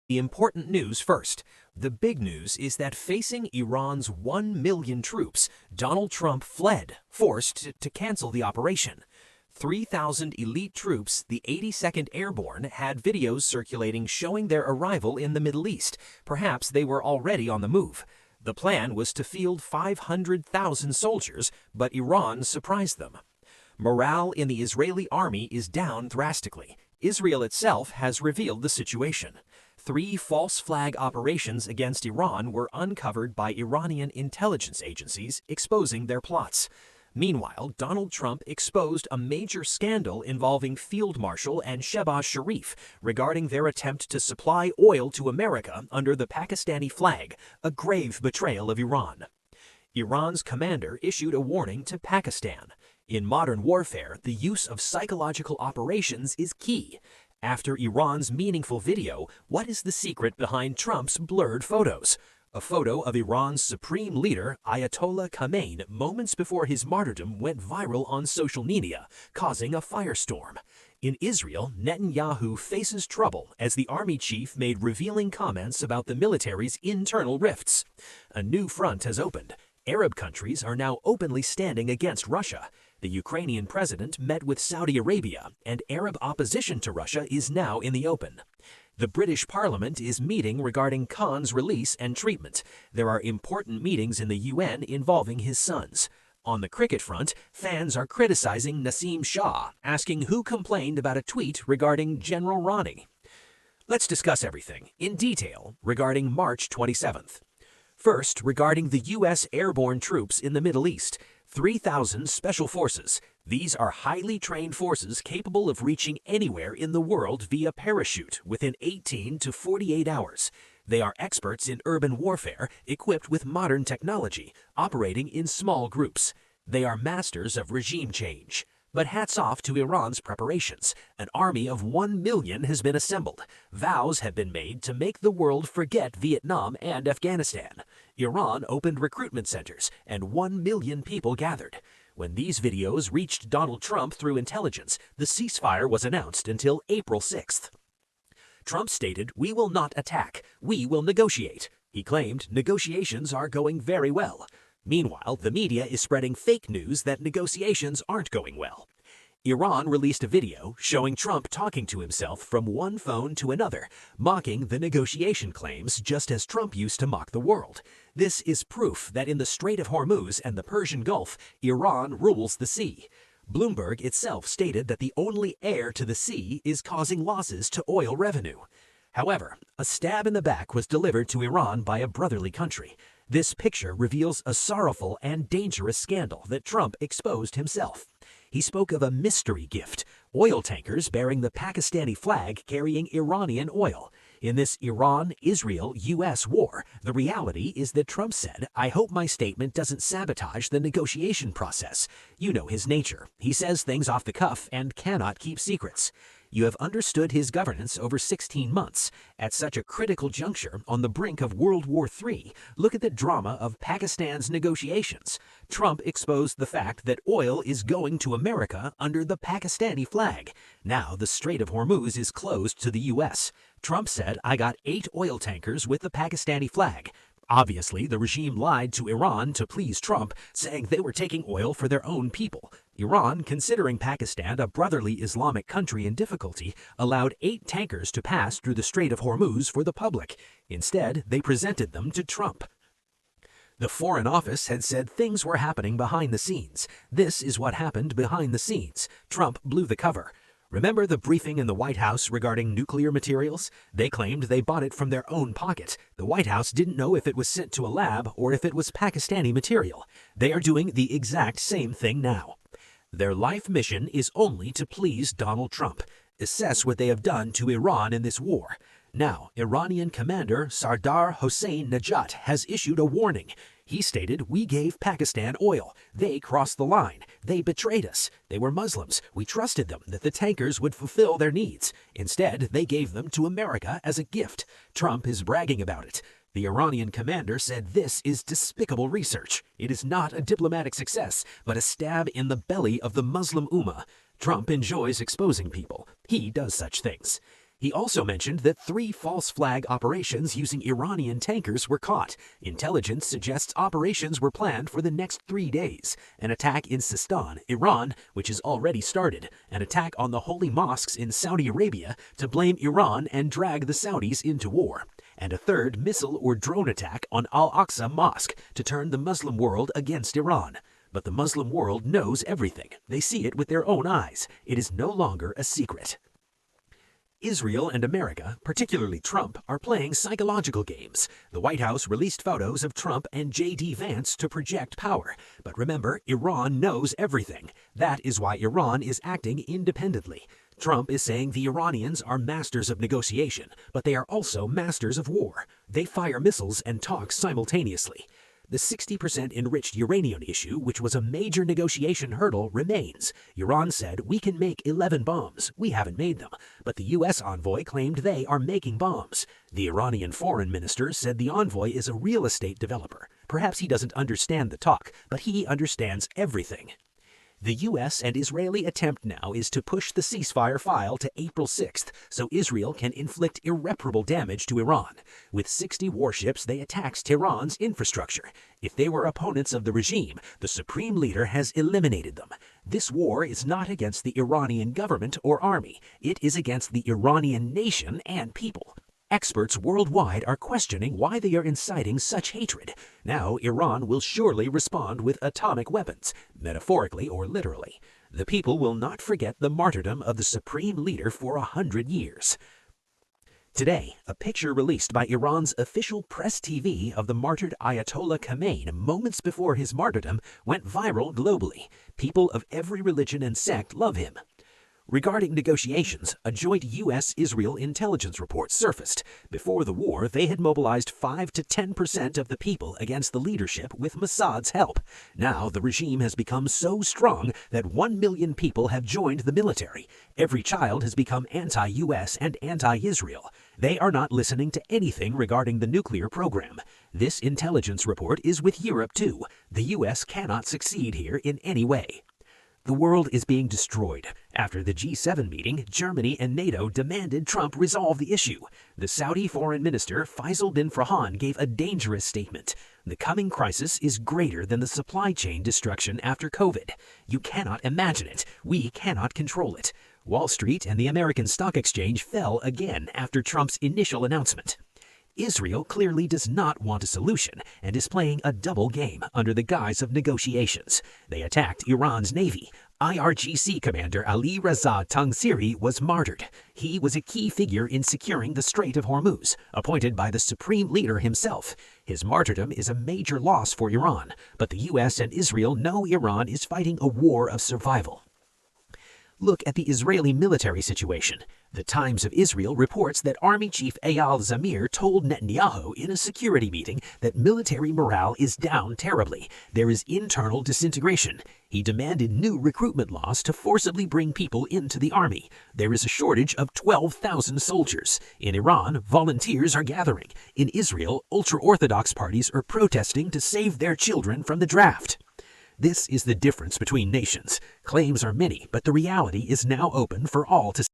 The important news first. The big news is that facing Iran's 1 million troops, Donald Trump fled, forced to cancel the operation. 3,000 elite troops, the 82nd Airborne, had videos circulating showing their arrival in the Middle East. Perhaps they were already on the move. The plan was to field 500,000 soldiers, but Iran surprised them. Morale in the Israeli army is down drastically. Israel itself has revealed the situation. 3 false flag operations against Iran were uncovered by Iranian intelligence agencies, exposing their plots. Meanwhile, Donald Trump exposed a major scandal involving Field Marshal and Shehbaz Sharif regarding their attempt to supply oil to America under the Pakistani flag, a grave betrayal of Iran. Iran's commander issued a warning to Pakistan. In modern warfare, the use of psychological operations is key. After Iran's meaningful video, what is the secret behind Trump's blurred photos? A photo of Iran's supreme leader, Ayatollah Khamenei, moments before his martyrdom went viral on social media, causing a firestorm. In Israel, Netanyahu faces trouble as the army chief made revealing comments about the military's internal rifts. A new front has opened. Arab countries are now openly standing against Russia. The Ukrainian president met with Saudi Arabia, and Arab opposition to Russia is now in the open. The British Parliament is meeting regarding Khan's release and treatment. There are important meetings in the UN involving his sons. On the cricket front, fans are criticizing Naseem Shah, asking who complained about a tweet regarding General Ronnie. Let's discuss everything in detail regarding March 27th. First, regarding the U.S. airborne troops in the Middle East, 3,000 special forces. These are highly trained forces capable of reaching anywhere in the world via parachute within 18 to 48 hours. They are experts in urban warfare, equipped with modern technology, operating in small groups. They are masters of regime change. But hats off to Iran's preparations. An army of 1 million has been assembled. Vows have been made to make the world forget Vietnam and Afghanistan. Iran opened recruitment centers, and 1 million people gathered. When these videos reached Donald Trump through intelligence, the ceasefire was announced until April 6th. Trump stated, "We will not attack. We will negotiate." He claimed negotiations are going very well. Meanwhile, the media is spreading fake news that negotiations aren't going well. Iran released a video showing Trump talking to himself from one phone to another, mocking the negotiation claims just as Trump used to mock the world. This is proof that in the Strait of Hormuz and the Persian Gulf, Iran rules the sea. Bloomberg itself stated that the only heir to the sea is causing losses to oil revenue. However, a stab in the back was delivered to Iran by a brotherly country. This picture reveals a sorrowful and dangerous scandal that Trump exposed himself. He spoke of a mystery gift, oil tankers bearing the Pakistani flag carrying Iranian oil. In this Iran-Israel-US war, the reality is that Trump said, "I hope my statement doesn't sabotage the negotiation process." You know his nature. He says things off the cuff and cannot keep secrets. You have understood his governance over 16 months. At such a critical juncture, on the brink of World War III, look at the drama of Pakistan's negotiations. Trump exposed the fact that oil is going to America under the Pakistani flag. Now the Strait of Hormuz is closed to the U.S. Trump said, "I got 8 oil tankers with the Pakistani flag." Obviously, the regime lied to Iran to please Trump, saying they were taking oil for their own people. Iran, considering Pakistan a brotherly Islamic country in difficulty, allowed 8 tankers to pass through the Strait of Hormuz for the public. Instead, they presented them to Trump. The Foreign Office had said things were happening behind the scenes. This is what happened behind the scenes. Trump blew the cover. Remember the briefing in the White House regarding nuclear materials? They claimed they bought it from their own pocket. The White House didn't know if it was sent to a lab or if it was Pakistani material. They are doing the exact same thing now. Their life mission is only to please Donald Trump. Assess what they have done to Iran in this war. Now, Iranian commander Sardar Hossein Najat has issued a warning. He stated, "We gave Pakistan oil. They crossed the line. They betrayed us. They were Muslims. We trusted them that the tankers would fulfill their needs. Instead, they gave them to America as a gift." Trump is bragging about it. The Iranian commander said this is despicable research. It is not a diplomatic success, but a stab in the belly of the Muslim Ummah. Trump enjoys exposing people. He does such things. He also mentioned that 3 false flag operations using Iranian tankers were caught. Intelligence suggests operations were planned for the next 3 days. An attack in Sistan, Iran, which has already started. An attack on the holy mosques in Saudi Arabia to blame Iran and drag the Saudis into war. And a 3rd missile or drone attack on Al-Aqsa Mosque to turn the Muslim world against Iran. But the Muslim world knows everything. They see it with their own eyes. It is no longer a secret. Israel and America, particularly Trump, are playing psychological games. The White House released photos of Trump and J.D. Vance to project power. But remember, Iran knows everything. That is why Iran is acting independently. Trump is saying the Iranians are masters of negotiation, but they are also masters of war. They fire missiles and talk simultaneously. The 60% enriched uranium issue, which was a major negotiation hurdle, remains. Iran said, "We can make 11 bombs. We haven't made them." But the U.S. envoy claimed they are making bombs. The Iranian foreign minister said the envoy is a real estate developer. Perhaps he doesn't understand the talk, but he understands everything. The U.S. and Israeli attempt now is to push the ceasefire file to April 6th so Israel can inflict irreparable damage to Iran. With 60 warships, they attacked Tehran's infrastructure. If they were opponents of the regime, the supreme leader has eliminated them. This war is not against the Iranian government or army. It is against the Iranian nation and people. Experts worldwide are questioning why they are inciting such hatred. Now, Iran will surely respond with atomic weapons, metaphorically or literally. The people will not forget the martyrdom of the supreme leader for 100 years. Today, a picture released by Iran's official press TV of the martyred Ayatollah Khamenei moments before his martyrdom went viral globally. People of every religion and sect love him. Regarding negotiations, a joint U.S.-Israel intelligence report surfaced. Before the war, they had mobilized 5 to 10% of the people against the leadership with Mossad's help. Now, the regime has become so strong that 1 million people have joined the military. Every child has become anti-U.S. and anti-Israel. They are not listening to anything regarding the nuclear program. This intelligence report is with Europe, too. The U.S. cannot succeed here in any way. The world is being destroyed. After the G7 meeting, Germany and NATO demanded Trump resolve the issue. The Saudi foreign minister Faisal bin Farhan gave a dangerous statement. The coming crisis is greater than the supply chain destruction after COVID. You cannot imagine it. We cannot control it. Wall Street and the American Stock Exchange fell again after Trump's initial announcement. Israel clearly does not want a solution and is playing a double game under the guise of negotiations. They attacked Iran's navy. IRGC commander Ali Reza Tangsiri was martyred. He was a key figure in securing the Strait of Hormuz, appointed by the supreme leader himself. His martyrdom is a major loss for Iran, but the U.S. and Israel know Iran is fighting a war of survival. Look at the Israeli military situation. The Times of Israel reports that Army Chief Eyal Zamir told Netanyahu in a security meeting that military morale is down terribly. There is internal disintegration. He demanded new recruitment laws to forcibly bring people into the army. There is a shortage of 12,000 soldiers. In Iran, volunteers are gathering. In Israel, ultra-Orthodox parties are protesting to save their children from the draft. This is the difference between nations. Claims are many, but the reality is now open for all to see.